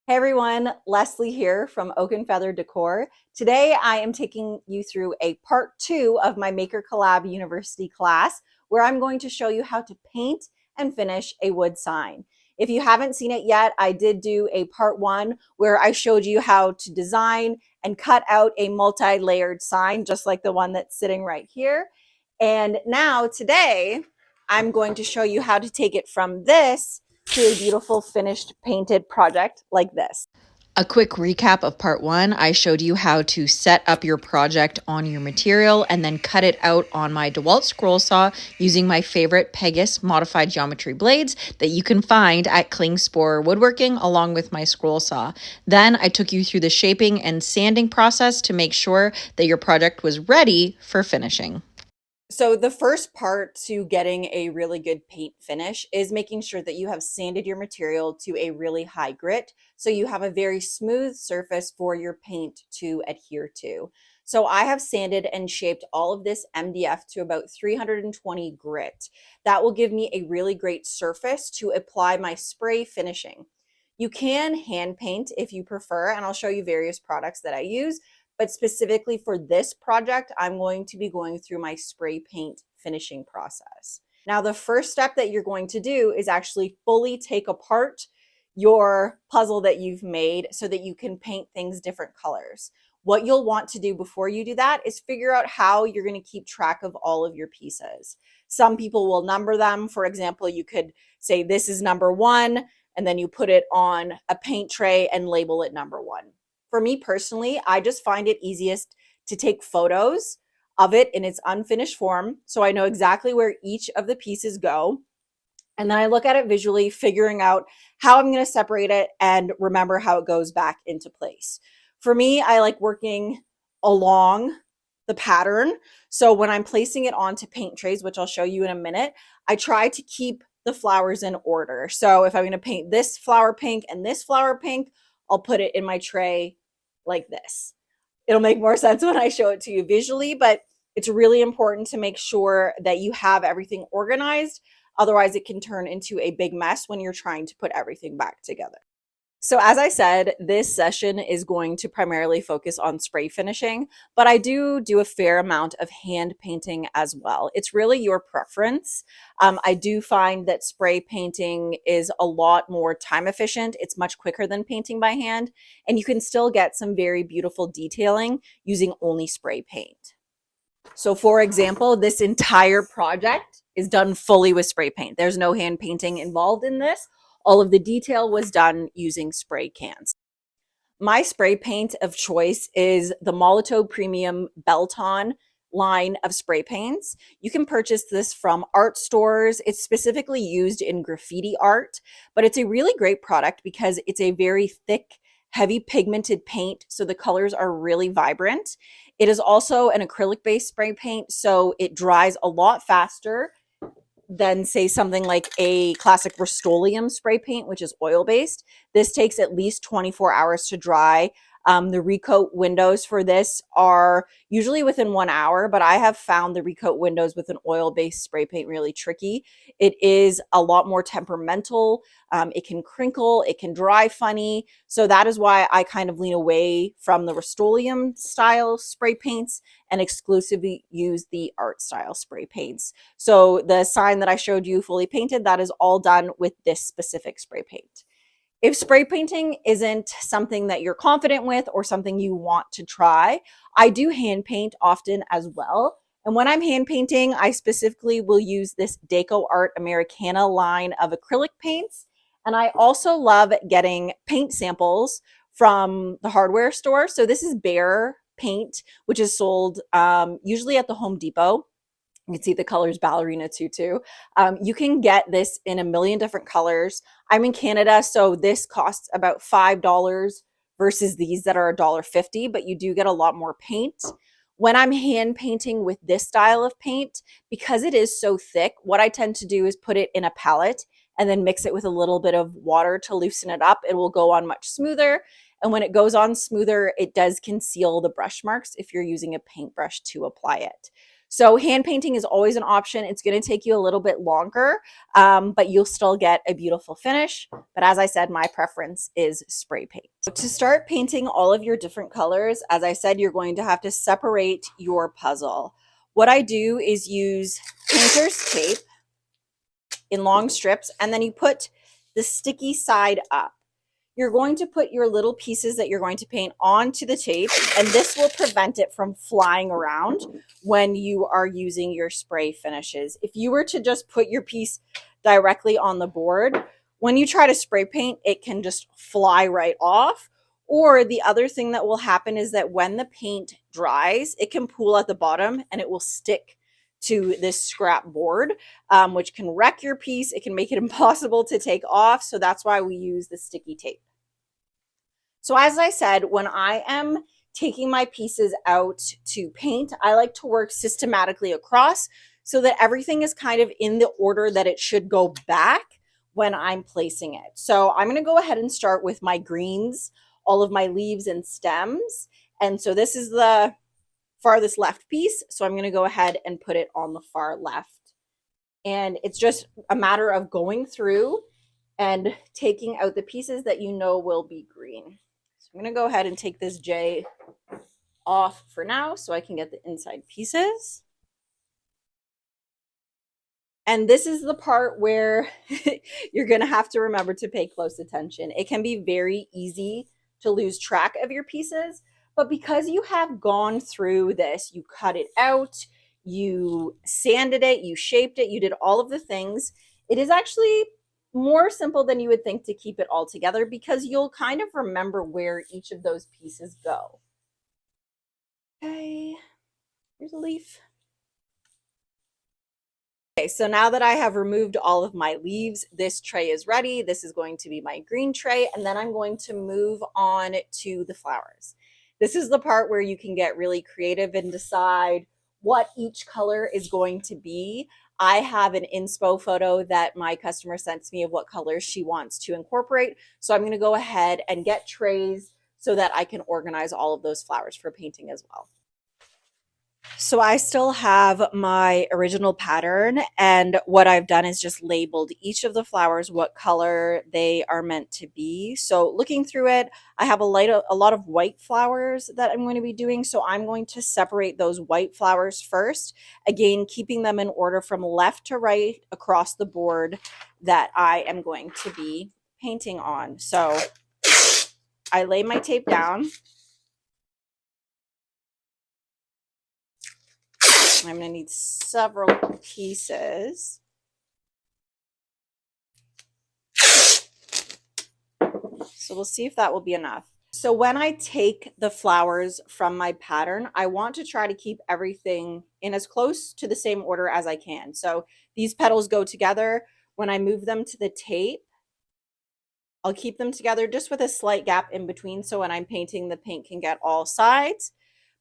Hey everyone, Leslie here from Oak&Feather Decor. Today I am taking you through a part 2 of my Maker Collab University class where I'm going to show you how to paint and finish a wood sign. If you haven't seen it yet, I did do a part 1 where I showed you how to design and cut out a multi-layered sign just like the one that's sitting right here. And now today I'm going to show you how to take it from this to a beautiful finished painted project like this. A quick recap of part one, I showed you how to set up your project on your material and then cut it out on my DeWalt scroll saw using my favorite Pegasus modified geometry blades that you can find at Klingspor Woodworking along with my scroll saw. Then I took you through the shaping and sanding process to make sure that your project was ready for finishing. So the first part to getting a really good paint finish is making sure that you have sanded your material to a really high grit, so you have a very smooth surface for your paint to adhere to. So I have sanded and shaped all of this MDF to about 320 grit. That will give me a really great surface to apply my spray finishing. You can hand paint if you prefer, and I'll show you various products that I use. But specifically for this project, I'm going to be going through my spray paint finishing process. Now, the first step that you're going to do is actually fully take apart your puzzle that you've made so that you can paint things different colors. What you'll want to do before you do that is figure out how you're going to keep track of all of your pieces. Some people will number them. For example, you could say this is number 1, and then you put it on a paint tray and label it number 1. For me personally, I just find it easiest to take photos of it in its unfinished form so I know exactly where each of the pieces go. And then I look at it visually, figuring out how I'm going to separate it and remember how it goes back into place. For me, I like working along the pattern. So when I'm placing it onto paint trays, which I'll show you in a minute, I try to keep the flowers in order. So if I'm going to paint this flower pink and this flower pink, I'll put it in my tray like this. It'll make more sense when I show it to you visually, but it's really important to make sure that you have everything organized. Otherwise, it can turn into a big mess when you're trying to put everything back together. So as I said, this session is going to primarily focus on spray finishing, but I do a fair amount of hand painting as well. It's really your preference. I do find that spray painting is a lot more time efficient. It's much quicker than painting by hand, and you can still get some very beautiful detailing using only spray paint. So for example, this entire project is done fully with spray paint. There's no hand painting involved in this. All of the detail was done using spray cans. My spray paint of choice is the Molotow Premium Belton line of spray paints. You can purchase this from art stores. It's specifically used in graffiti art, but it's a really great product because it's a very thick, heavy pigmented paint, so the colors are really vibrant. It is also an acrylic-based spray paint, so it dries a lot faster than say something like a classic Rust-Oleum spray paint, which is oil-based. This takes at least 24 hours to dry. The recoat windows for this are usually within 1 hour, but I have found the recoat windows with an oil-based spray paint really tricky. It is a lot more temperamental. It can crinkle, it can dry funny. So that is why I kind of lean away from the Rust-Oleum style spray paints and exclusively use the art style spray paints. So the sign that I showed you fully painted, that is all done with this specific spray paint. If spray painting isn't something that you're confident with or something you want to try, I do hand paint often as well. And when I'm hand painting, I specifically will use this Deco Art Americana line of acrylic paints. And I also love getting paint samples from the hardware store. So this is Behr paint, which is sold usually at the Home Depot. You can see the colors Ballerina Tutu. You can get this in a million different colors. I'm in Canada, so this costs about $5 versus these that are $1.50, but you do get a lot more paint. When I'm hand painting with this style of paint, because it is so thick, what I tend to do is put it in a palette and then mix it with a little bit of water to loosen it up. It will go on much smoother. And when it goes on smoother, it does conceal the brush marks if you're using a paintbrush to apply it. So hand painting is always an option. It's going to take you a little bit longer, but you'll still get a beautiful finish. But as I said, my preference is spray paint. To start painting all of your different colors, as I said, you're going to have to separate your puzzle. What I do is use painter's tape in long strips, and then you put the sticky side up. You're going to put your little pieces that you're going to paint onto the tape, and this will prevent it from flying around when you are using your spray finishes. If you were to just put your piece directly on the board, when you try to spray paint, it can just fly right off. Or the other thing that will happen is that when the paint dries, it can pool at the bottom and it will stick to this scrap board, which can wreck your piece. It can make it impossible to take off. So that's why we use the sticky tape. So as I said, when I am taking my pieces out to paint, I like to work systematically across so that everything is kind of in the order that it should go back when I'm placing it. So I'm going to go ahead and start with my greens, all of my leaves and stems. And so this is the farthest left piece. So I'm going to go ahead and put it on the far left. And it's just a matter of going through and taking out the pieces that you know will be green. So I'm going to go ahead and take this J off for now so I can get the inside pieces. And this is the part where you're going to have to remember to pay close attention. It can be very easy to lose track of your pieces, but because you have gone through this, you cut it out, you sanded it, you shaped it, you did all of the things, it is actually more simple than you would think to keep it all together because you'll kind of remember where each of those pieces go. Okay, here's a leaf. Okay, so now that I have removed all of my leaves, this tray is ready. This is going to be my green tray, and then I'm going to move on to the flowers. This is the part where you can get really creative and decide what each color is going to be. I have an inspo photo that my customer sent me of what colors she wants to incorporate. So I'm going to go ahead and get trays so that I can organize all of those flowers for painting as well. So I still have my original pattern, and what I've done is just labeled each of the flowers what color they are meant to be. So looking through it, I have a lot of white flowers that I'm going to be doing. So I'm going to separate those white flowers first, again, keeping them in order from left to right across the board that I am going to be painting on. So I lay my tape down. I'm going to need several pieces. So we'll see if that will be enough. So when I take the flowers from my pattern, I want to try to keep everything in as close to the same order as I can. So these petals go together. When I move them to the tape, I'll keep them together just with a slight gap in between. So when I'm painting, the paint can get all sides.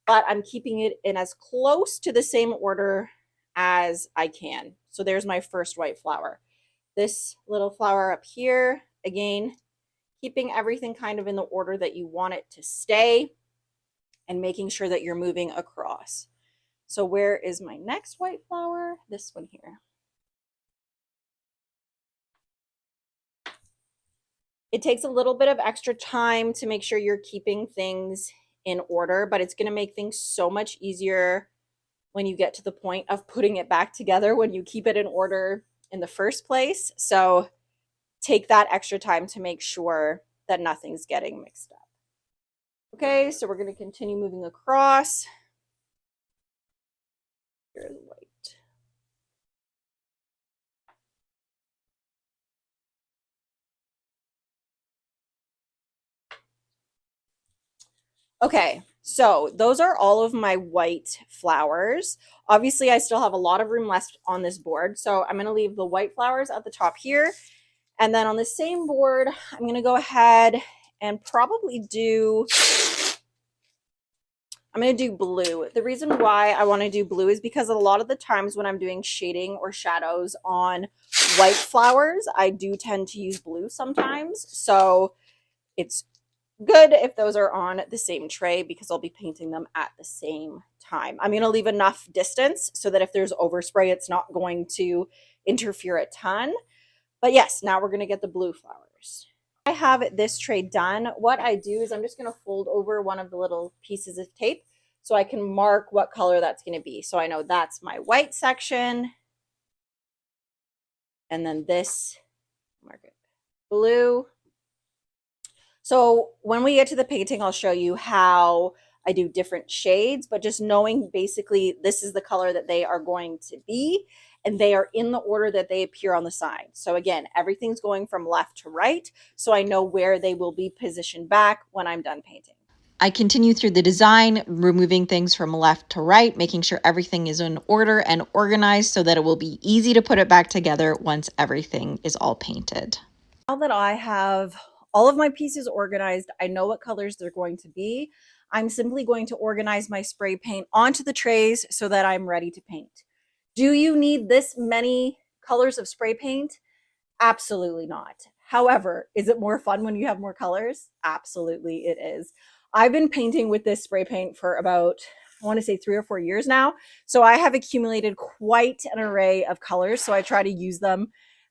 But I'm keeping it in as close to the same order as I can. So there's my first white flower. This little flower up here, again, keeping everything kind of in the order that you want it to stay and making sure that you're moving across. So where is my next white flower? This one here. It takes a little bit of extra time to make sure you're keeping things in order, but it's going to make things so much easier when you get to the point of putting it back together when you keep it in order in the first place. So take that extra time to make sure that nothing's getting mixed up. Okay, so we're going to continue moving across. Here's white. Okay, so those are all of my white flowers. Obviously, I still have a lot of room left on this board, so I'm going to leave the white flowers at the top here. And then on the same board, I'm going to go ahead and probably do, I'm going to do blue. The reason why I want to do blue is because a lot of the times when I'm doing shading or shadows on white flowers, I do tend to use blue sometimes. So it's good if those are on the same tray because I'll be painting them at the same time. I'm going to leave enough distance so that if there's overspray, it's not going to interfere a ton. But yes, now we're going to get the blue flowers. I have this tray done. What I do is I'm just going to fold over one of the little pieces of tape so I can mark what color that's going to be. So I know that's my white section. And then this, mark it, blue. So when we get to the painting, I'll show you how I do different shades, but just knowing basically this is the color that they are going to be, and they are in the order that they appear on the side. So again, everything's going from left to right, so I know where they will be positioned back when I'm done painting. I continue through the design, removing things from left to right, making sure everything is in order and organized so that it will be easy to put it back together once everything is all painted. Now that I have all of my pieces organized, I know what colors they're going to be. I'm simply going to organize my spray paint onto the trays so that I'm ready to paint. Do you need this many colors of spray paint? Absolutely not. However, is it more fun when you have more colors? Absolutely, it is. I've been painting with this spray paint for about, I want to say 3 or 4 years now. So I have accumulated quite an array of colors. So I try to use them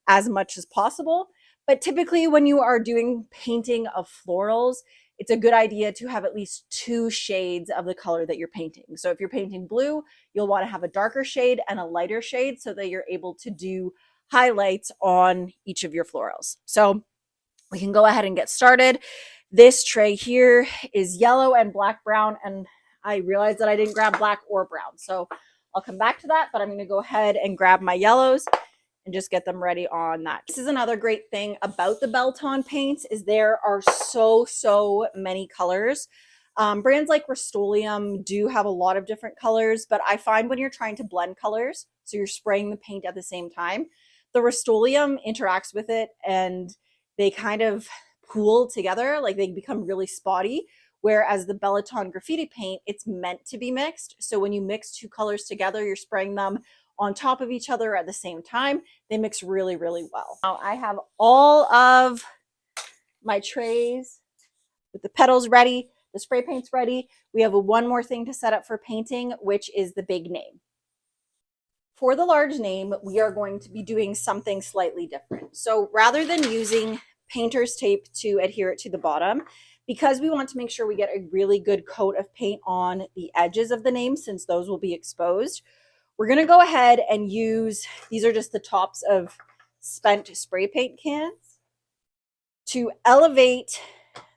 as much as possible. But typically, when you are doing painting of florals, it's a good idea to have at least 2 shades of the color that you're painting. So if you're painting blue, you'll want to have a darker shade and a lighter shade so that you're able to do highlights on each of your florals. So we can go ahead and get started. This tray here is yellow and black brown, and I realized that I didn't grab black or brown. So I'll come back to that, but I'm going to go ahead and grab my yellows and just get them ready on that. This is another great thing about the Belton paints is there are so many colors. Brands like Rust-Oleum do have a lot of different colors, but I find when you're trying to blend colors, so you're spraying the paint at the same time, the Rust-Oleum interacts with it and they kind of pool together, like they become really spotty. Whereas the Belton graffiti paint, it's meant to be mixed. So when you mix 2 colors together, you're spraying them on top of each other at the same time. They mix really well. Now I have all of my trays with the petals ready, the spray paint's ready. We have one more thing to set up for painting, which is the big name. For the large name, we are going to be doing something slightly different. So rather than using painter's tape to adhere it to the bottom, because we want to make sure we get a really good coat of paint on the edges of the name, since those will be exposed, we're going to go ahead and use, these are just the tops of spent spray paint cans, to elevate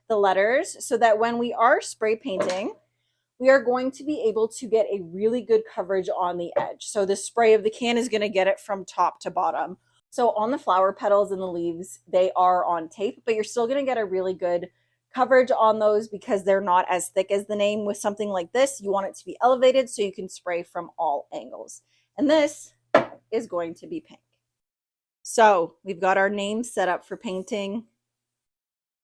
the letters so that when we are spray painting, we are going to be able to get a really good coverage on the edge. So the spray of the can is going to get it from top to bottom. So on the flower petals and the leaves, they are on tape, but you're still going to get a really good coverage on those because they're not as thick as the name. With something like this, you want it to be elevated so you can spray from all angles. And this is going to be pink. So we've got our name set up for painting.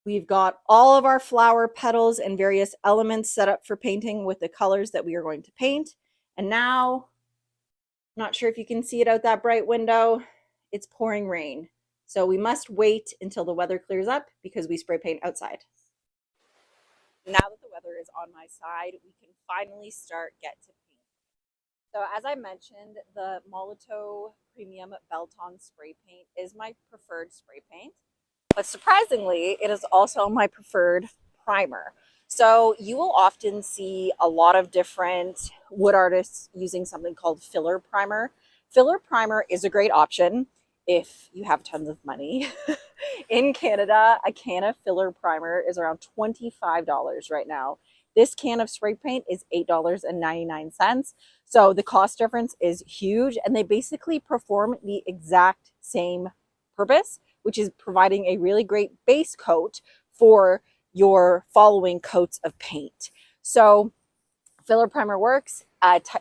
We've got all of our flower petals and various elements set up for painting with the colors that we are going to paint. And now, I'm not sure if you can see it out that bright window, it's pouring rain. So we must wait until the weather clears up because we spray paint outside. Now that the weather is on my side, we can finally start get to paint. So as I mentioned, the Molotow Premium Belton Spray Paint is my preferred spray paint. But surprisingly, it is also my preferred primer. So you will often see a lot of different wood artists using something called filler primer. Filler primer is a great option if you have tons of money. In Canada, a can of filler primer is around $25 right now. This can of spray paint is $8.99. So the cost difference is huge, and they basically perform the exact same purpose, which is providing a really great base coat for your following coats of paint. So filler primer works,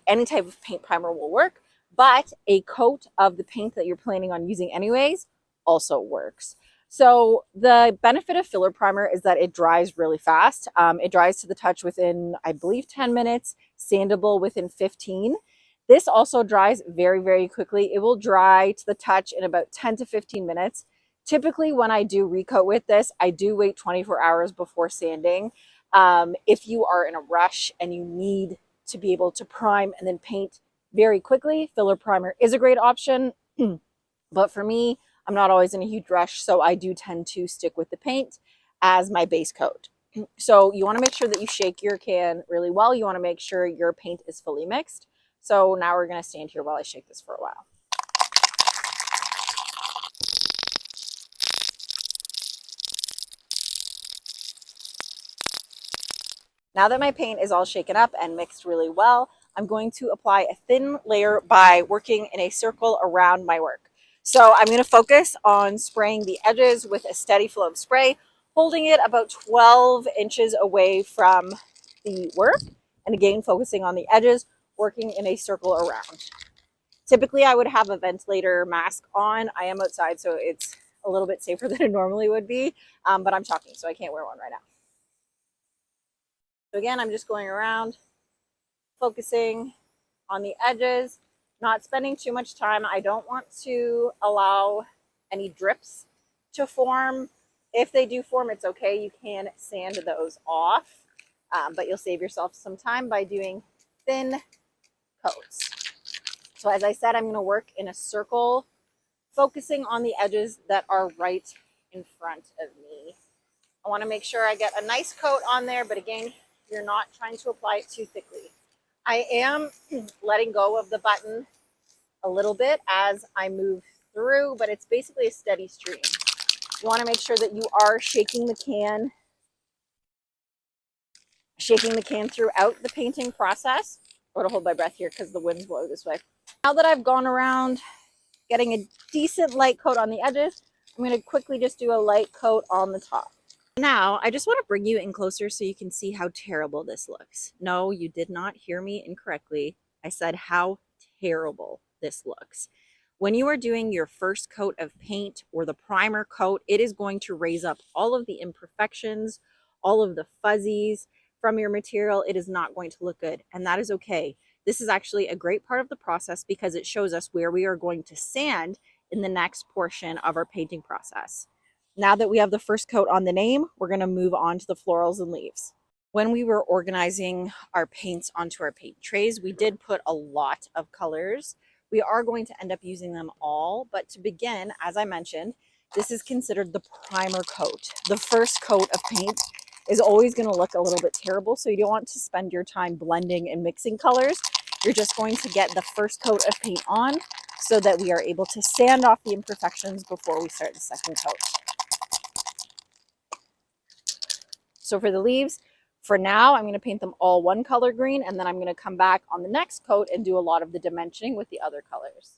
any type of paint primer will work, but a coat of the paint that you're planning on using anyways also works. So the benefit of filler primer is that it dries really fast. It dries to the touch within, I believe, 10 minutes, sandable within 15. This also dries very quickly. It will dry to the touch in about 10 to 15 minutes. Typically, when I do recoat with this, I do wait 24 hours before sanding. If you are in a rush and you need to be able to prime and then paint very quickly, filler primer is a great option. But for me, I'm not always in a huge rush, so I do tend to stick with the paint as my base coat. So you want to make sure that you shake your can really well. You want to make sure your paint is fully mixed. So now we're going to stand here while I shake this for a while. Now that my paint is all shaken up and mixed really well, I'm going to apply a thin layer by working in a circle around my work. So I'm going to focus on spraying the edges with a steady flow of spray, holding it about 12 inches away from the work, and again focusing on the edges, working in a circle around. Typically I would have a ventilator mask on. I am outside, so it's a little bit safer than it normally would be, but I'm talking, so I can't wear one right now. So again, I'm just going around, focusing on the edges, not spending too much time. I don't want to allow any drips to form. If they do form, it's okay. You can sand those off, but you'll save yourself some time by doing thin coats. So as I said, I'm going to work in a circle, focusing on the edges that are right in front of me. I want to make sure I get a nice coat on there, but again, you're not trying to apply it too thickly. I am letting go of the button a little bit as I move through, but it's basically a steady stream. You want to make sure that you are shaking the can throughout the painting process. I'm going to hold my breath here because the wind's blowing this way. Now that I've gone around getting a decent light coat on the edges, I'm going to quickly just do a light coat on the top. Now, I just want to bring you in closer so you can see how terrible this looks. No, you did not hear me incorrectly. I said how terrible this looks. When you are doing your first coat of paint or the primer coat, it is going to raise up all of the imperfections, all of the fuzzies from your material. It is not going to look good, and that is okay. This is actually a great part of the process because it shows us where we are going to sand in the next portion of our painting process. Now that we have the first coat on the name, we're going to move on to the florals and leaves. When we were organizing our paints onto our paint trays, we did put a lot of colors. We are going to end up using them all, but to begin, as I mentioned, this is considered the primer coat. The first coat of paint is always going to look a little bit terrible, so you don't want to spend your time blending and mixing colors. You're just going to get the first coat of paint on so that we are able to sand off the imperfections before we start the second coat. So for the leaves, for now, I'm going to paint them all one color green, and then I'm going to come back on the next coat and do a lot of the dimensioning with the other colors.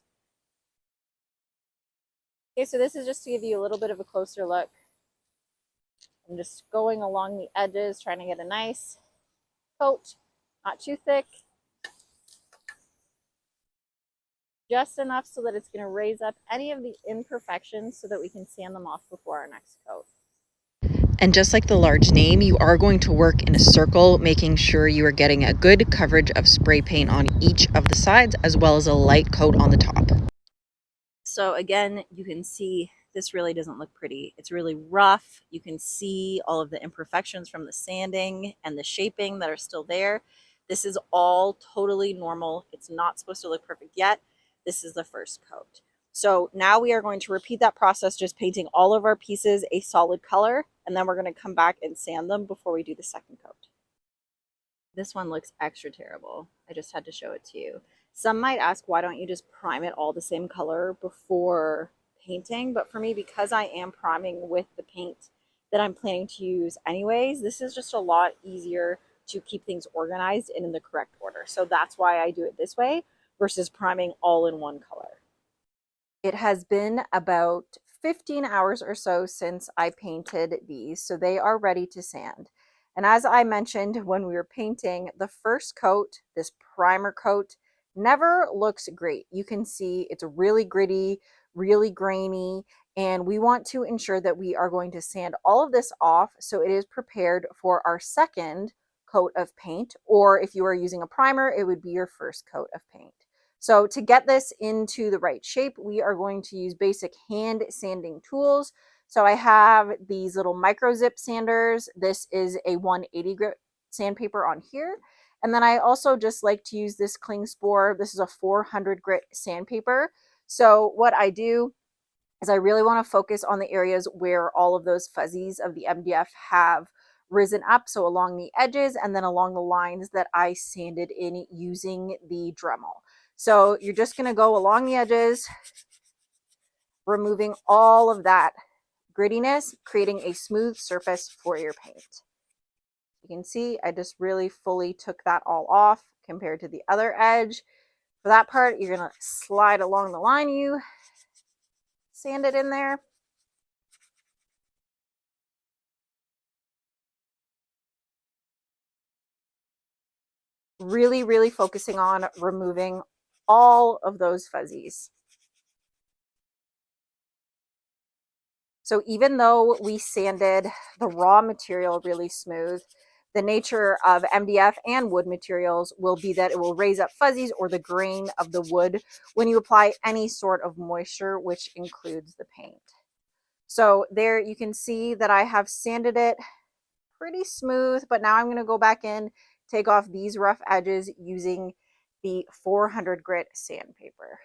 Okay, so this is just to give you a little bit of a closer look. I'm just going along the edges, trying to get a nice coat, not too thick. Just enough so that it's going to raise up any of the imperfections so that we can sand them off before our next coat. And just like the large name, you are going to work in a circle, making sure you are getting a good coverage of spray paint on each of the sides, as well as a light coat on the top. So again, you can see this really doesn't look pretty. It's really rough. You can see all of the imperfections from the sanding and the shaping that are still there. This is all totally normal. It's not supposed to look perfect yet. This is the first coat. So now we are going to repeat that process, just painting all of our pieces a solid color, and then we're going to come back and sand them before we do the second coat. This one looks extra terrible. I just had to show it to you. Some might ask, why don't you just prime it all the same color before painting? But for me, because I am priming with the paint that I'm planning to use anyways, this is just a lot easier to keep things organized and in the correct order. So that's why I do it this way versus priming all in one color. It has been about 15 hours or so since I painted these, so they are ready to sand. And as I mentioned when we were painting, the first coat, this primer coat, never looks great. You can see it's really gritty, really grainy, and we want to ensure that we are going to sand all of this off so it is prepared for our second coat of paint, or if you are using a primer, it would be your first coat of paint. So to get this into the right shape, we are going to use basic hand sanding tools. So I have these little micro zip sanders. This is a 180 grit sandpaper on here. And then I also just like to use this cling spore. This is a 400 grit sandpaper. So what I do is I really want to focus on the areas where all of those fuzzies of the MDF have risen up. So along the edges and then along the lines that I sanded in using the Dremel. So you're just going to go along the edges, removing all of that grittiness, creating a smooth surface for your paint. You can see I just really fully took that all off compared to the other edge. For that part, you're going to slide along the line you sanded in there. Really, really focusing on removing all of those fuzzies. So even though we sanded the raw material really smooth, the nature of MDF and wood materials will be that it will raise up fuzzies or the grain of the wood when you apply any sort of moisture, which includes the paint. So there you can see that I have sanded it pretty smooth, but now I'm going to go back in, take off these rough edges using the 400 grit sandpaper.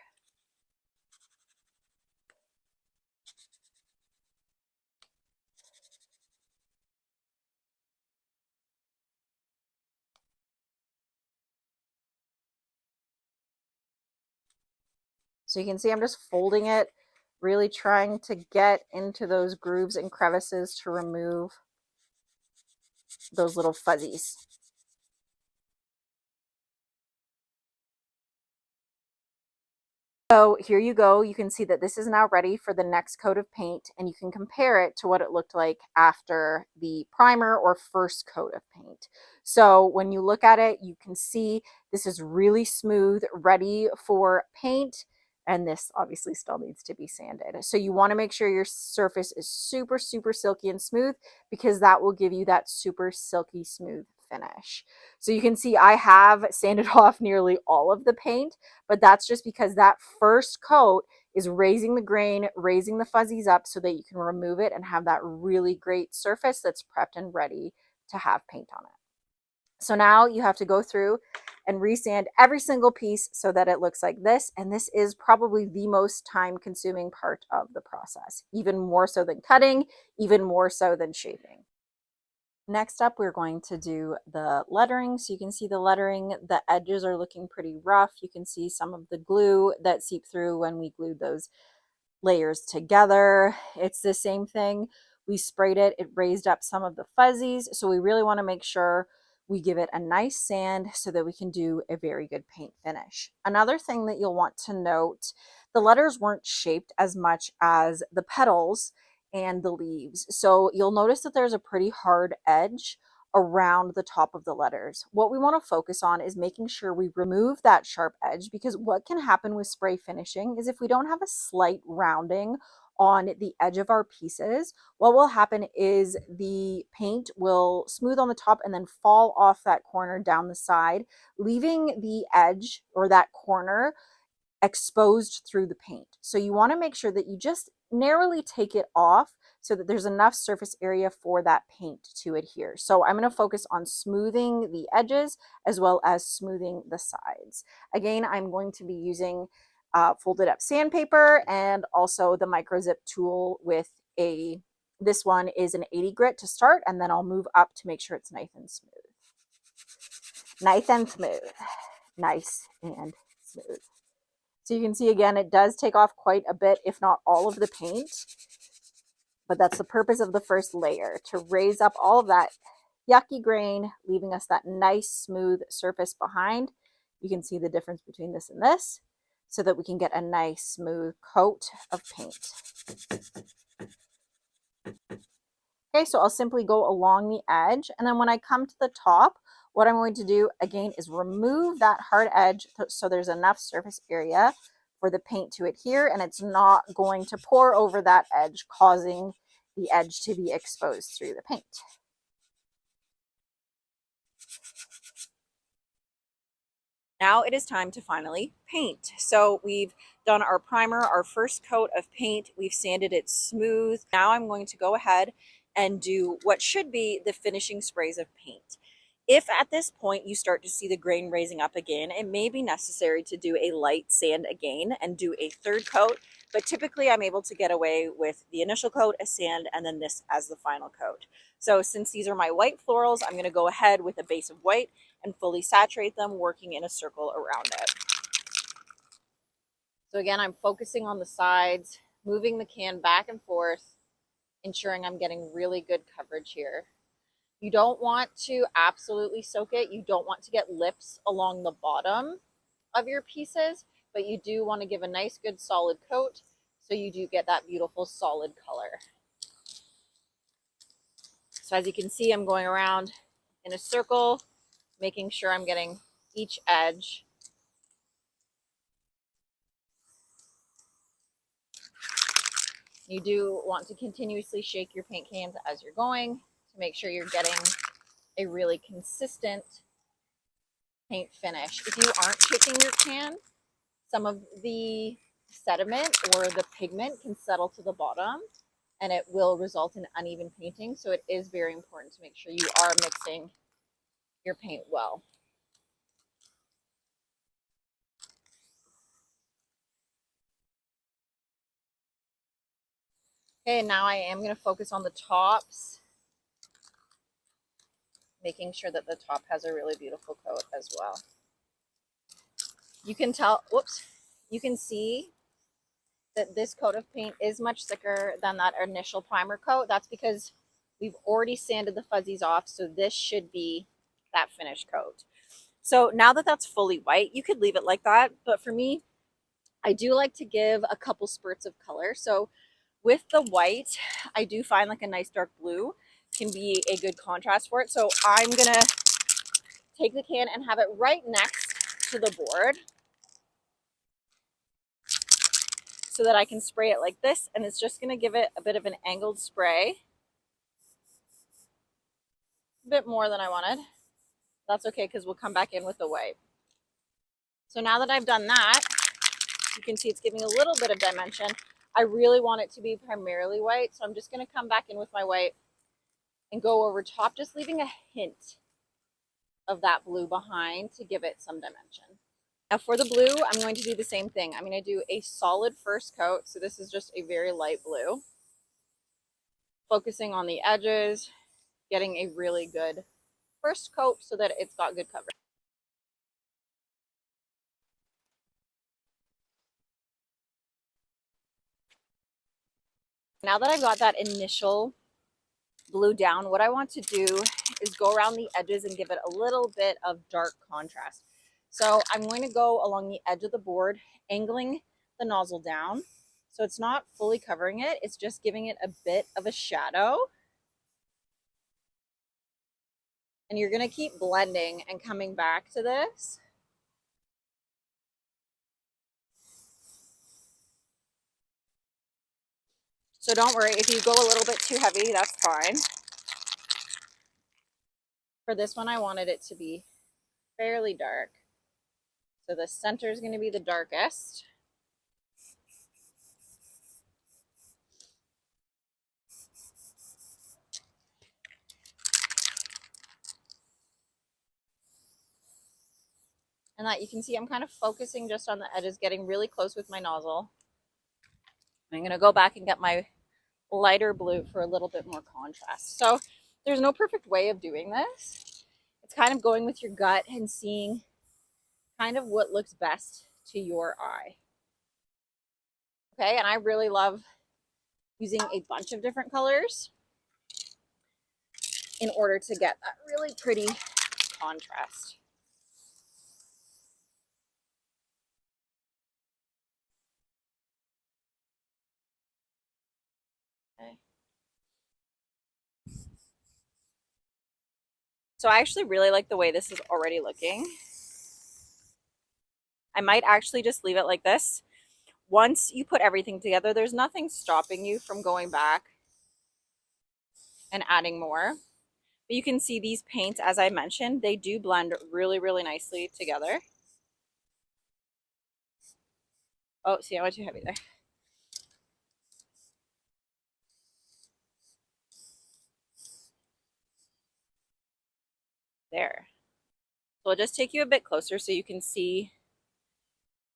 So you can see I'm just folding it, really trying to get into those grooves and crevices to remove those little fuzzies. So here you go. You can see that this is now ready for the next coat of paint, and you can compare it to what it looked like after the primer or first coat of paint. So when you look at it, you can see this is really smooth, ready for paint. And this obviously still needs to be sanded. So you want to make sure your surface is super, super silky and smooth, because that will give you that super silky smooth finish. So you can see I have sanded off nearly all of the paint, but that's just because that first coat is raising the grain, raising the fuzzies up so that you can remove it and have that really great surface that's prepped and ready to have paint on it. So now you have to go through and resand every single piece so that it looks like this. And this is probably the most time consuming part of the process, even more so than cutting, even more so than shaping. Next up, we're going to do the lettering. So you can see the lettering, the edges are looking pretty rough. You can see some of the glue that seeped through when we glued those layers together. It's the same thing. We sprayed it, it raised up some of the fuzzies. So we really want to make sure we give it a nice sand so that we can do a very good paint finish. Another thing that you'll want to note, the letters weren't shaped as much as the petals and the leaves. So you'll notice that there's a pretty hard edge around the top of the letters. What we want to focus on is making sure we remove that sharp edge, because what can happen with spray finishing is if we don't have a slight rounding on the edge of our pieces, what will happen is the paint will smooth on the top and then fall off that corner down the side, leaving the edge or that corner exposed through the paint. So you want to make sure that you just narrowly take it off so that there's enough surface area for that paint to adhere. So I'm going to focus on smoothing the edges as well as smoothing the sides. Again, I'm going to be using folded up sandpaper and also the micro zip tool with this one is an 80 grit to start, and then I'll move up to make sure it's nice and smooth. Nice and smooth. Nice and smooth. So you can see again, it does take off quite a bit, if not all of the paint, but that's the purpose of the first layer, to raise up all of that yucky grain, leaving us that nice smooth surface behind. You can see the difference between this and this so that we can get a nice smooth coat of paint. Okay, so I'll simply go along the edge, and then when I come to the top, what I'm going to do again is remove that hard edge so there's enough surface area for the paint to adhere, and it's not going to pour over that edge, causing the edge to be exposed through the paint. Now it is time to finally paint. So we've done our primer, our first coat of paint. We've sanded it smooth. Now I'm going to go ahead and do what should be the finishing sprays of paint. If at this point you start to see the grain raising up again, it may be necessary to do a light sand again and do a third coat. But typically I'm able to get away with the initial coat, a sand, and then this as the final coat. So since these are my white florals, I'm going to go ahead with a base of white and fully saturate them, working in a circle around it. So again, I'm focusing on the sides, moving the can back and forth, ensuring I'm getting really good coverage here. You don't want to absolutely soak it. You don't want to get lips along the bottom of your pieces, but you do want to give a nice, good, solid coat so you do get that beautiful solid color. So as you can see, I'm going around in a circle, making sure I'm getting each edge. You do want to continuously shake your paint cans as you're going to make sure you're getting a really consistent paint finish. If you aren't shaking your can, some of the sediment or the pigment can settle to the bottom and it will result in uneven painting. So it is very important to make sure you are mixing your paint well. Okay, now I am going to focus on the tops, making sure that the top has a really beautiful coat as well. You can tell, whoops, you can see that this coat of paint is much thicker than that initial primer coat. That's because we've already sanded the fuzzies off, so this should be that finished coat. So now that that's fully white, you could leave it like that, but for me, I do like to give a couple spurts of color. So with the white, I do find like a nice dark blue can be a good contrast for it. So I'm gonna take the can and have it right next to the board so that I can spray it like this, and it's just gonna give it a bit of an angled spray. A bit more than I wanted. That's okay because we'll come back in with the white. So now that I've done that, you can see it's giving a little bit of dimension. I really want it to be primarily white, so I'm just going to come back in with my white and go over top, just leaving a hint of that blue behind to give it some dimension. Now for the blue, I'm going to do the same thing. I'm going to do a solid first coat, so this is just a very light blue. Focusing on the edges, getting a really good first coat so that it's got good coverage. Now that I've got that initial blue down, what I want to do is go around the edges and give it a little bit of dark contrast. So I'm going to go along the edge of the board, angling the nozzle down. So it's not fully covering it, it's just giving it a bit of a shadow. And you're going to keep blending and coming back to this. So don't worry, if you go a little bit too heavy, that's fine. For this one, I wanted it to be fairly dark. So the center is going to be the darkest. And that you can see I'm kind of focusing just on the edges, getting really close with my nozzle. I'm going to go back and get my lighter blue for a little bit more contrast. So there's no perfect way of doing this. It's kind of going with your gut and seeing kind of what looks best to your eye. Okay, and I really love using a bunch of different colors in order to get that really pretty contrast. Okay. So I actually really like the way this is already looking. I might actually just leave it like this. Once you put everything together, there's nothing stopping you from going back and adding more. But you can see these paints, as I mentioned, they do blend really, really nicely together. Oh, see, I went too heavy there. There. So I'll just take you a bit closer so you can see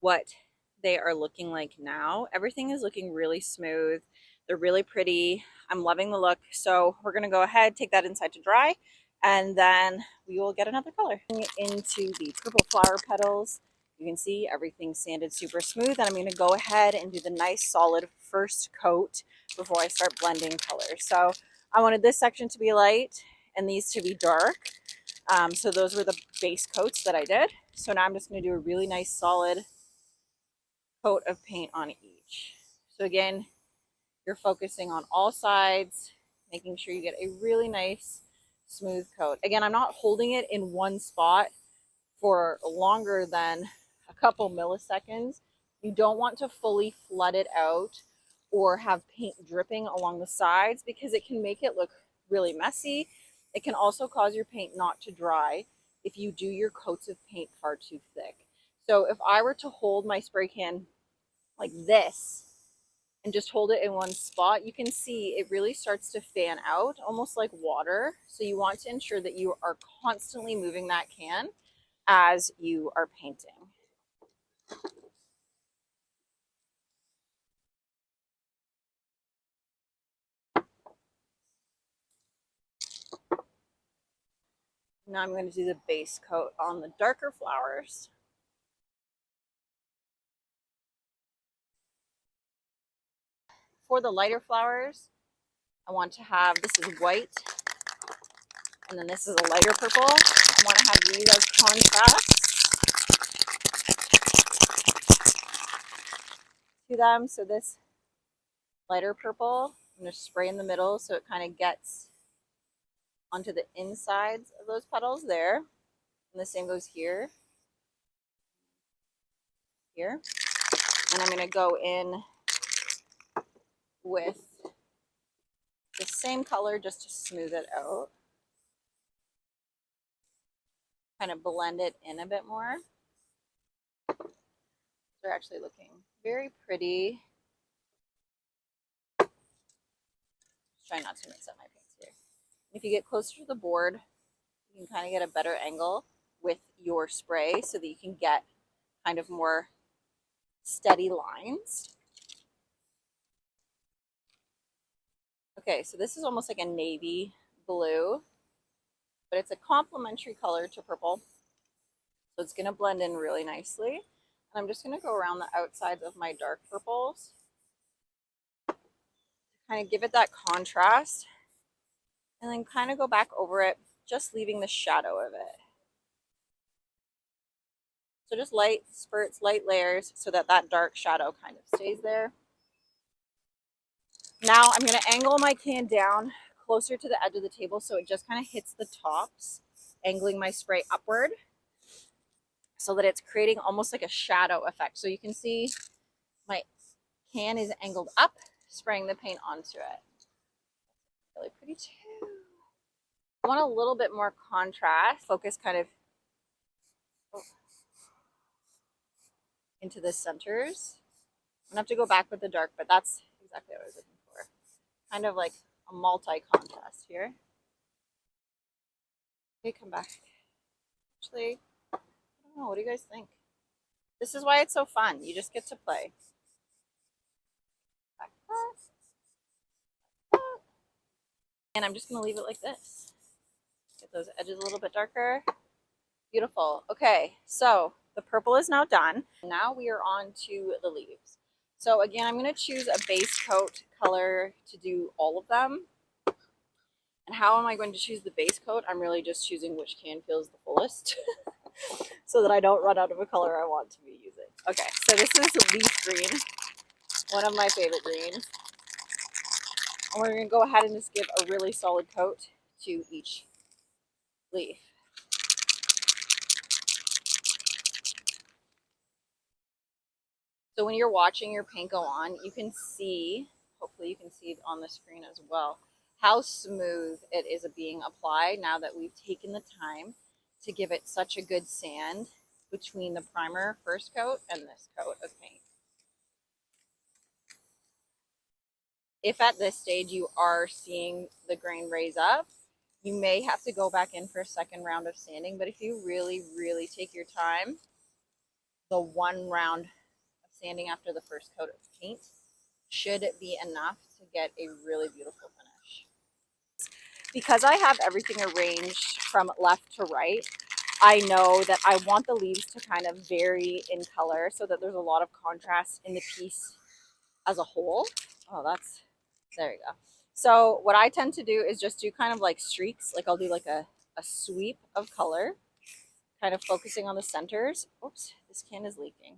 what they are looking like now. Everything is looking really smooth. They're really pretty. I'm loving the look. So we're gonna go ahead, take that inside to dry, and then we will get another color. Into the purple flower petals. You can see everything sanded super smooth, and I'm gonna go ahead and do the nice solid first coat before I start blending colors. So I wanted this section to be light and these to be dark. So those were the base coats that I did. So now I'm just gonna do a really nice solid coat of paint on each. So again, you're focusing on all sides, making sure you get a really nice smooth coat. Again, I'm not holding it in one spot for longer than a couple milliseconds. You don't want to fully flood it out or have paint dripping along the sides because it can make it look really messy. It can also cause your paint not to dry if you do your coats of paint far too thick. So if I were to hold my spray can like this and just hold it in one spot, you can see it really starts to fan out almost like water. So you want to ensure that you are constantly moving that can as you are painting. Now I'm going to do the base coat on the darker flowers. For the lighter flowers, I want to have, this is white, and then this is a lighter purple. I want to have these as contrasts to them. So this lighter purple, I'm going to spray in the middle so it kind of gets onto the insides of those petals there. And the same goes here, here. And I'm going to go in with the same color just to smooth it out. Kind of blend it in a bit more. They're actually looking very pretty. Try not to mix up my paints here. If you get closer to the board, you can kind of get a better angle with your spray so that you can get kind of more steady lines. Okay, so this is almost like a navy blue, but it's a complementary color to purple. So it's going to blend in really nicely. And I'm just going to go around the outsides of my dark purples to kind of give it that contrast. And then kind of go back over it, just leaving the shadow of it. So just light spurts, light layers, so that that dark shadow kind of stays there. Now I'm going to angle my can down closer to the edge of the table so it just kind of hits the tops, angling my spray upward so that it's creating almost like a shadow effect. So you can see my can is angled up, spraying the paint onto it. Really pretty too. I want a little bit more contrast, focus kind of into the centers. I'm gonna have to go back with the dark, but that's exactly what I was looking for. Kind of like a multi-contrast here. Okay, come back. Actually, I don't know, what do you guys think? This is why it's so fun. You just get to play. Back. And I'm just gonna leave it like this. Get those edges a little bit darker. Beautiful. Okay, so the purple is now done. Now we are on to the leaves. So again, I'm going to choose a base coat color to do all of them. And how am I going to choose the base coat? I'm really just choosing which can feels the fullest so that I don't run out of a color I want to be using. Okay, so this is leaf green, one of my favorite greens. And we're going to go ahead and just give a really solid coat to each leaf. So when you're watching your paint go on, you can see, hopefully you can see it on the screen as well, how smooth it is being applied now that we've taken the time to give it such a good sand between the primer first coat and this coat of paint. if at this stage you are seeing the grain raise up, you may have to go back in for a second round of sanding. But if you really, really take your time, the one round of sanding after the first coat of paint should be enough to get a really beautiful finish. Because I have everything arranged from left to right, I know that I want the leaves to kind of vary in color so that there's a lot of contrast in the piece as a whole. Oh, there you go. So what I tend to do is just do kind of like streaks. Like I'll do like a sweep of color, kind of focusing on the centers. Oops, this can is leaking.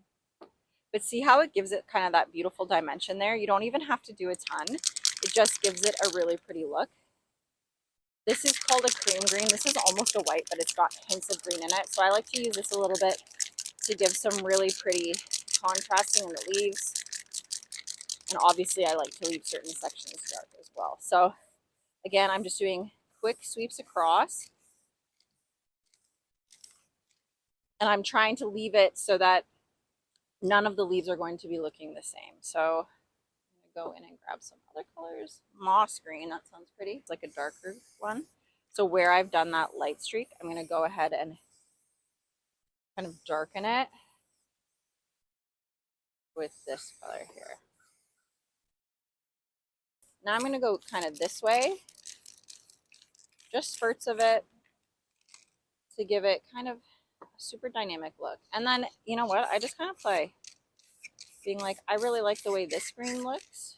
But see how it gives it kind of that beautiful dimension there? You don't even have to do a ton. It just gives it a really pretty look. This is called a cream green. This is almost a white, but it's got hints of green in it. So I like to use this a little bit to give some really pretty contrasting in the leaves. And obviously I like to leave certain sections dark as well. So again, I'm just doing quick sweeps across. And I'm trying to leave it so that none of the leaves are going to be looking the same. So go in and grab some other colors. Moss green, that sounds pretty. It's like a darker one. So where I've done that light streak, I'm going to go ahead and kind of darken it with this color here. Now I'm going to go kind of this way, just spurts of it to give it kind of a super dynamic look. And then, you know what? I just kind of play, being like, I really like the way this green looks.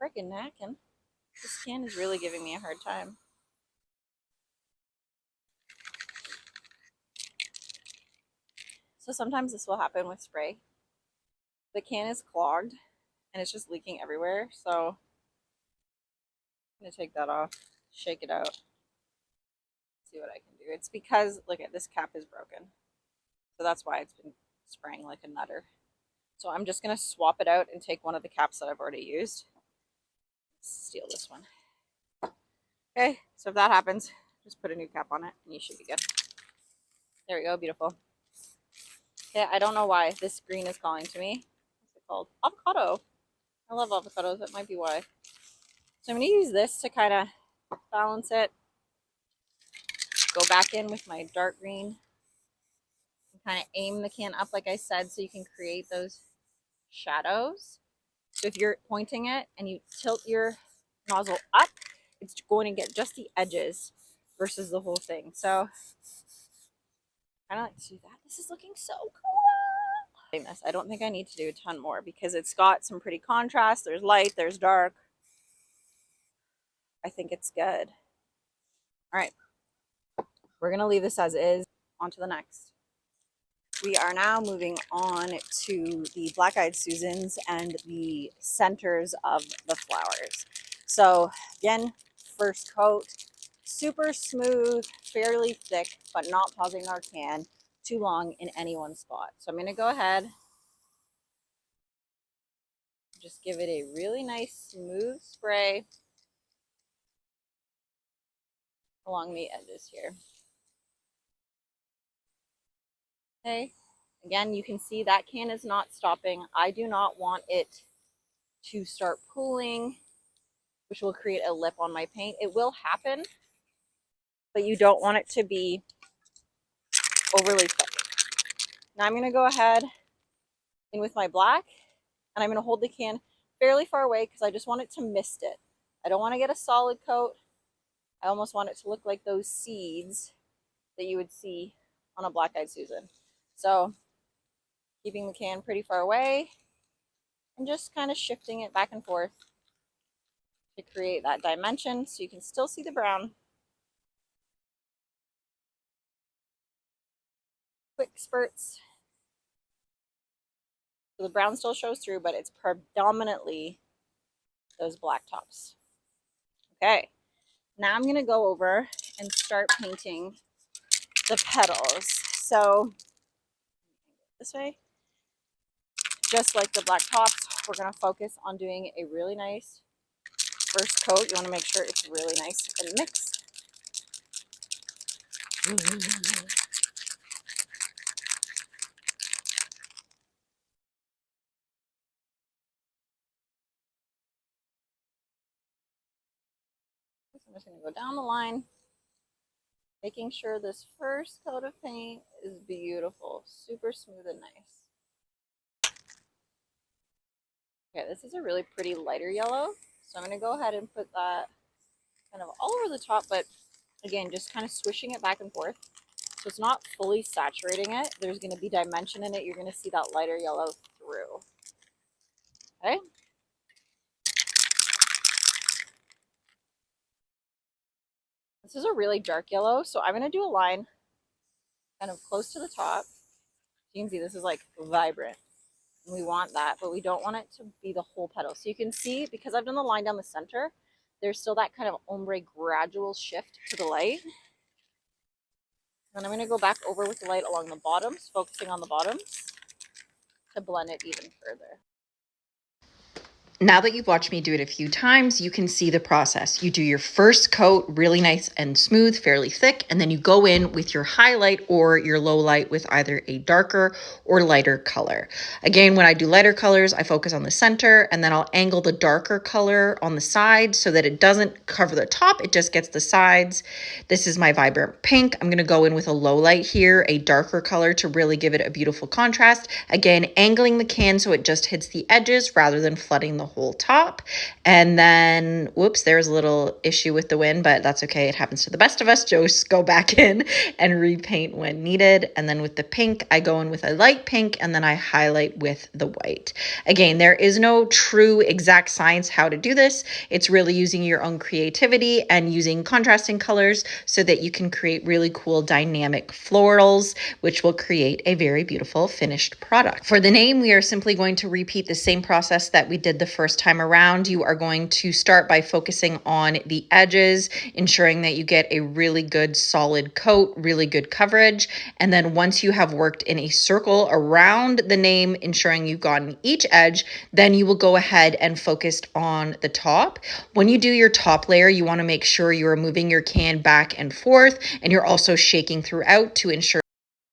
Freaking knacking. This can is really giving me a hard time. So sometimes this will happen with spray. The can is clogged and it's just leaking everywhere. So I'm going to take that off, shake it out, see what I can do. It's because, look at this cap is broken. So that's why it's been spraying like a nutter. So I'm just going to swap it out and take one of the caps that I've already used. Steal this one. Okay, so if that happens, just put a new cap on it and you should be good. There we go, beautiful. Okay, I don't know why this green is calling to me. What's it called? Avocado. I love avocados, that might be why. So I'm going to use this to kind of balance it. Go back in with my dark green. And kind of aim the can up, like I said, so you can create those shadows. So if you're pointing it and you tilt your nozzle up, it's going to get just the edges versus the whole thing. So I don't like to do that. This is looking so cool. I don't think I need to do a ton more because it's got some pretty contrast. There's light, there's dark. I think it's good. All right, we're gonna leave this as is. On to the next. We are now moving on to the Black-Eyed Susans and the centers of the flowers. So again, first coat, super smooth, fairly thick, but not pausing our can too long in any one spot. So I'm going to go ahead, just give it a really nice smooth spray along the edges here. Okay, again, you can see that can is not stopping. I do not want it to start pooling, which will create a lip on my paint. It will happen, but you don't want it to be overly thick. Now I'm going to go ahead in with my black, and I'm going to hold the can fairly far away because I just want it to mist it. I don't want to get a solid coat. I almost want it to look like those seeds that you would see on a Black-Eyed Susan. So keeping the can pretty far away and just kind of shifting it back and forth to create that dimension so you can still see the brown. Quick spurts. So the brown still shows through, but it's predominantly those black tops. Okay, now I'm going to go over and start painting the petals. So this way, just like the black tops, we're going to focus on doing a really nice first coat. You want to make sure it's really nice and mixed. I'm just going to go down the line, making sure this first coat of paint is beautiful, super smooth and nice. Okay, this is a really pretty lighter yellow, so I'm going to go ahead and put that kind of all over the top, but again, just kind of swishing it back and forth. So it's not fully saturating it. There's going to be dimension in it. You're going to see that lighter yellow through. Okay. This is a really dark yellow, so I'm going to do a line kind of close to the top. You can see this is like vibrant. And we want that, but we don't want it to be the whole petal. So you can see, because I've done the line down the center, there's still that kind of ombre gradual shift to the light. And I'm going to go back over with the light along the bottoms, focusing on the bottoms to blend it even further. Now that you've watched me do it a few times, you can see the process. You do your first coat really nice and smooth, fairly thick, and then you go in with your highlight or your low light with either a darker or lighter color. Again, when I do lighter colors, I focus on the center, and then I'll angle the darker color on the sides so that it doesn't cover the top, it just gets the sides. This is my vibrant pink. I'm gonna go in with a low light here, a darker color to really give it a beautiful contrast. Again, angling the can so it just hits the edges rather than flooding the whole top. And then, whoops, there's a little issue with the wind, but that's okay. It happens to the best of us. Just go back in and repaint when needed. And then with the pink, I go in with a light pink and then I highlight with the white. Again, there is no true exact science how to do this. It's really using your own creativity and using contrasting colors so that you can create really cool dynamic florals, which will create a very beautiful finished product. For the name, we are simply going to repeat the same process that we did the first time around. You are going to start by focusing on the edges, ensuring that you get a really good solid coat, really good coverage. And then once you have worked in a circle around the name, ensuring you've gotten each edge, then you will go ahead and focus on the top. When you do your top layer, you want to make sure you are moving your can back and forth, and you're also shaking throughout to ensure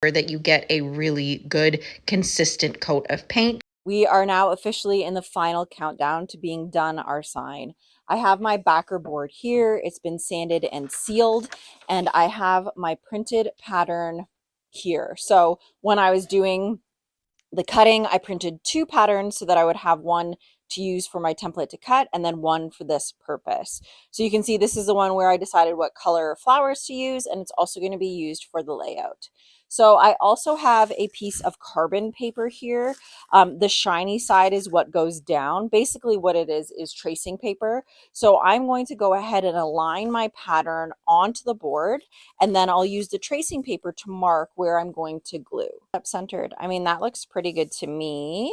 that you get a really good consistent coat of paint. We are now officially in the final countdown to being done our sign. I have my backer board here. It's been sanded and sealed, and I have my printed pattern here. So when I was doing the cutting, I printed two patterns so that I would have one to use for my template to cut and then one for this purpose. So you can see this is the one where I decided what color flowers to use, and it's also going to be used for the layout. So I also have a piece of carbon paper here. The shiny side is what goes down. Basically what it is tracing paper. So I'm going to go ahead and align my pattern onto the board, and then I'll use the tracing paper to mark where I'm going to glue. Up centered. I mean, that looks pretty good to me.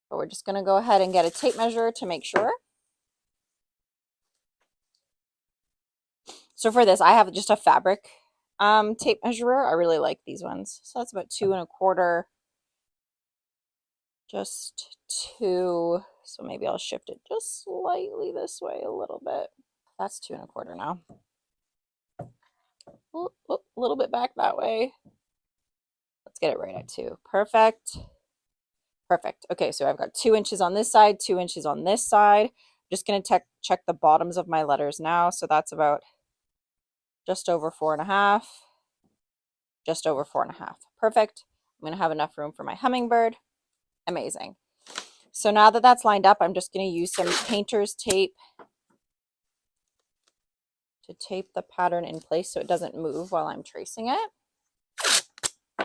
But we're just going to go ahead and get a tape measure to make sure. So for this, I have just a fabric tape measurer. I really like these ones. So that's about 2 1/4. Just 2. So maybe I'll shift it just slightly this way a little bit. That's 2 1/4 now. A little bit back that way. Let's get it right at 2. Perfect. Perfect. Okay, so I've got 2 inches on this side, 2 inches on this side. I'm just going to check the bottoms of my letters now. So that's about just over 4.5, just over 4.5. Perfect. I'm going to have enough room for my hummingbird. Amazing. So now that that's lined up, I'm just going to use some painter's tape to tape the pattern in place so it doesn't move while I'm tracing it.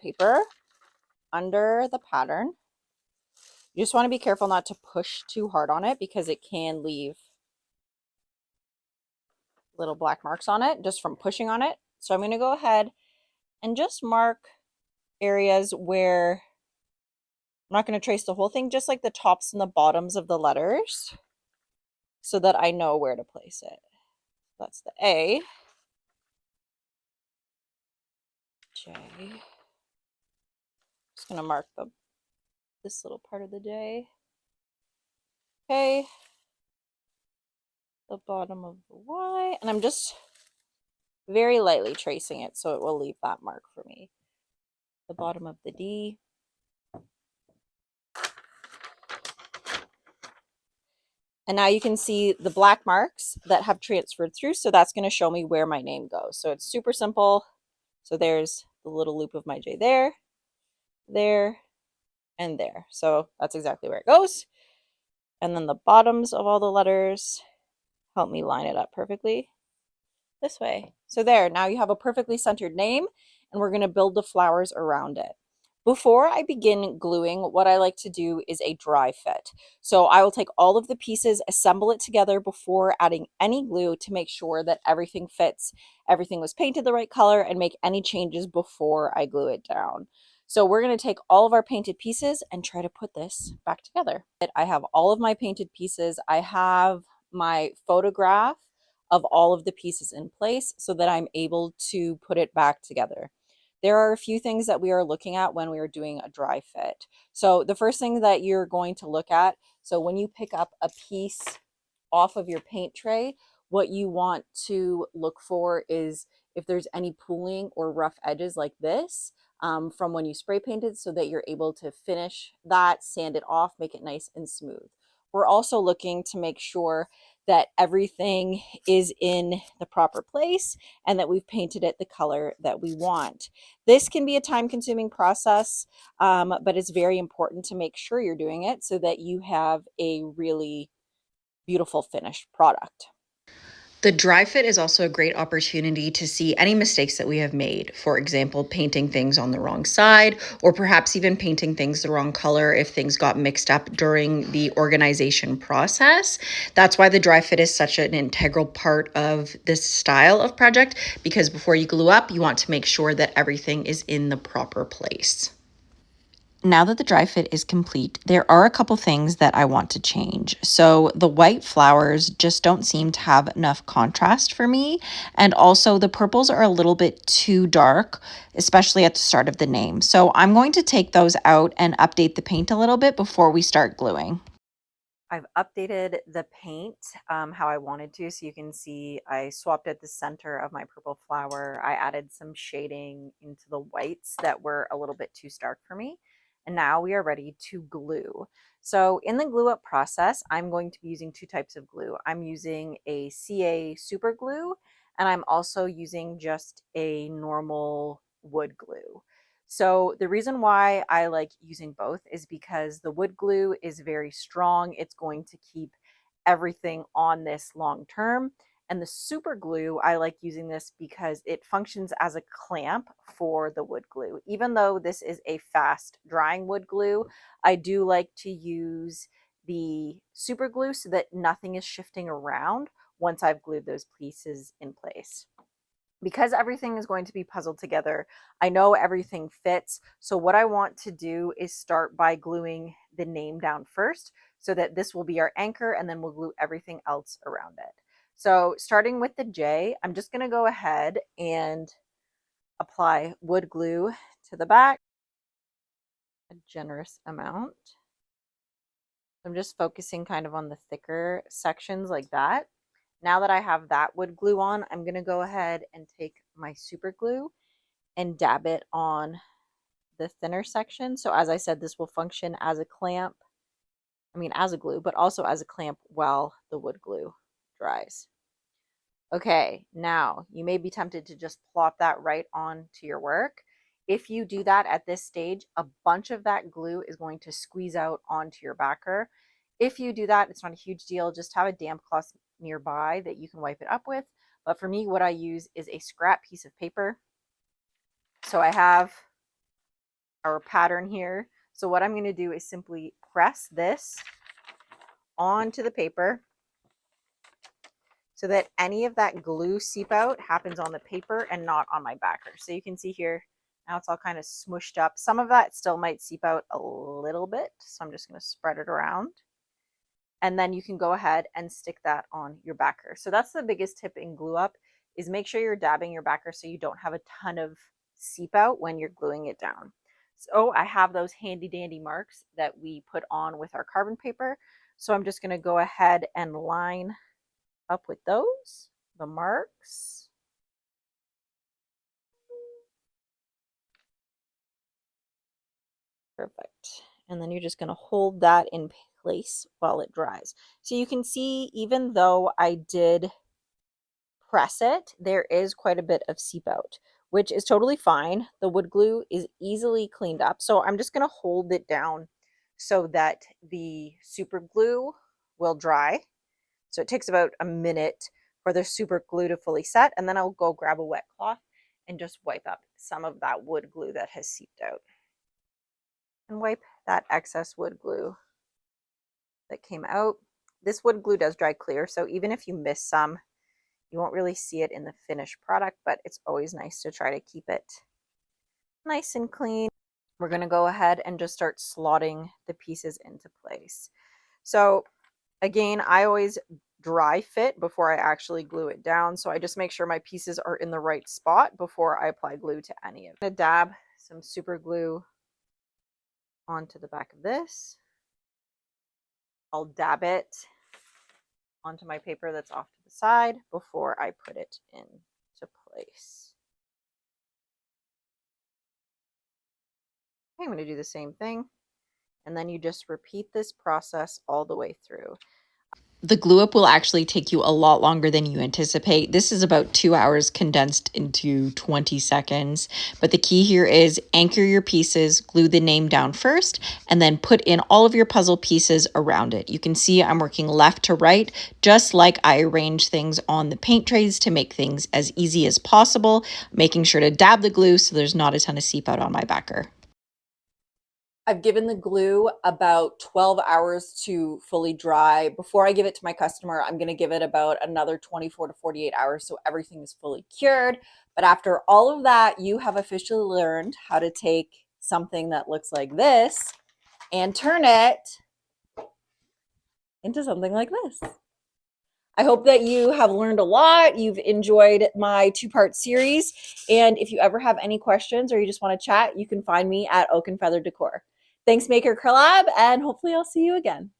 Paper under the pattern. You just want to be careful not to push too hard on it because it can leave little black marks on it just from pushing on it. So I'm going to go ahead and just mark areas where I'm not going to trace the whole thing, just like the tops and the bottoms of the letters so that I know where to place it. That's the A, J. Just going to mark this little part of the J. Okay. The bottom of the Y, and I'm just very lightly tracing it so it will leave that mark for me. The bottom of the D. And now you can see the black marks that have transferred through. So that's going to show me where my name goes. So it's super simple. So there's the little loop of my J there, there, and there. So that's exactly where it goes. And then the bottoms of all the letters help me line it up perfectly this way. So there, now you have a perfectly centered name, and we're going to build the flowers around it. Before I begin gluing, what I like to do is a dry fit. So I will take all of the pieces, assemble it together before adding any glue to make sure that everything fits, everything was painted the right color, and make any changes before I glue it down. So we're going to take all of our painted pieces and try to put this back together. I have all of my painted pieces. I have my photograph of all of the pieces in place so that I'm able to put it back together. There are a few things that we are looking at when we are doing a dry fit. So the first thing that you're going to look at, so when you pick up a piece off of your paint tray, what you want to look for is if there's any pooling or rough edges like this from when you spray painted, so that you're able to finish that, sand it off, make it nice and smooth. We're also looking to make sure that everything is in the proper place and that we've painted it the color that we want. This can be a time-consuming process, but it's very important to make sure you're doing it so that you have a really beautiful finished product. The dry fit is also a great opportunity to see any mistakes that we have made. For example, painting things on the wrong side, or perhaps even painting things the wrong color if things got mixed up during the organization process. That's why the dry fit is such an integral part of this style of project, because before you glue up, you want to make sure that everything is in the proper place. Now that the dry fit is complete, there are a couple things that I want to change. So the white flowers just don't seem to have enough contrast for me. And also the purples are a little bit too dark, especially at the start of the name. So I'm going to take those out and update the paint a little bit before we start gluing. I've updated the paint how I wanted to. So you can see I swapped at the center of my purple flower. I added some shading into the whites that were a little bit too stark for me. And now we are ready to glue. So in the glue up process, I'm going to be using two types of glue. I'm using a CA super glue, and I'm also using just a normal wood glue. So the reason why I like using both is because the wood glue is very strong. It's going to keep everything on this long term. And the super glue, I like using this because it functions as a clamp for the wood glue. Even though this is a fast drying wood glue, I do like to use the super glue so that nothing is shifting around once I've glued those pieces in place. Because everything is going to be puzzled together, I know everything fits. So what I want to do is start by gluing the name down first so that this will be our anchor, and then we'll glue everything else around it. So starting with the J, I'm just going to go ahead and apply wood glue to the back, a generous amount. I'm just focusing kind of on the thicker sections like that. Now that I have that wood glue on, I'm going to go ahead and take my super glue and dab it on the thinner section. So as I said, this will function as a clamp, as a glue, but also as a clamp while the wood glue dries. Okay, now you may be tempted to just plop that right onto your work. If you do that at this stage, a bunch of that glue is going to squeeze out onto your backer. If you do that, it's not a huge deal. Just have a damp cloth nearby that you can wipe it up with. But for me, what I use is a scrap piece of paper. So I have our pattern here. So what I'm going to do is simply press this onto the paper so that any of that glue seep out happens on the paper and not on my backer. So you can see here, now it's all kind of smushed up. Some of that still might seep out a little bit. So I'm just going to spread it around. And then you can go ahead and stick that on your backer. So that's the biggest tip in glue up, is make sure you're dabbing your backer so you don't have a ton of seep out when you're gluing it down. So I have those handy dandy marks that we put on with our carbon paper. So I'm just going to go ahead and line up with those, the marks. Perfect. And then you're just going to hold that in place while it dries. So you can see, even though I did press it, there is quite a bit of seep out, which is totally fine. The wood glue is easily cleaned up. So I'm just going to hold it down so that the super glue will dry. So it takes about a minute for the super glue to fully set, and then I'll go grab a wet cloth and just wipe up some of that wood glue that has seeped out. And wipe that excess wood glue that came out. This wood glue does dry clear, so even if you miss some, you won't really see it in the finished product, but it's always nice to try to keep it nice and clean. We're going to go ahead and just start slotting the pieces into place. So again, I always dry fit before I actually glue it down. So I just make sure my pieces are in the right spot before I apply glue to any of it. I'm going to dab some super glue onto the back of this. I'll dab it onto my paper that's off to the side before I put it into place. Okay, I'm going to do the same thing. And then you just repeat this process all the way through. The glue up will actually take you a lot longer than you anticipate. This is about 2 hours condensed into 20 seconds. But the key here is anchor your pieces, glue the name down first, and then put in all of your puzzle pieces around it. You can see I'm working left to right, just like I arrange things on the paint trays to make things as easy as possible, making sure to dab the glue so there's not a ton of seep out on my backer. I've given the glue about 12 hours to fully dry. Before I give it to my customer, I'm going to give it about another 24 to 48 hours so everything is fully cured. But after all of that, you have officially learned how to take something that looks like this and turn it into something like this. I hope that you have learned a lot. You've enjoyed my two-part series. And if you ever have any questions or you just want to chat, you can find me at Oak and Feather Decor. Thanks, Maker Collab, and hopefully I'll see you again.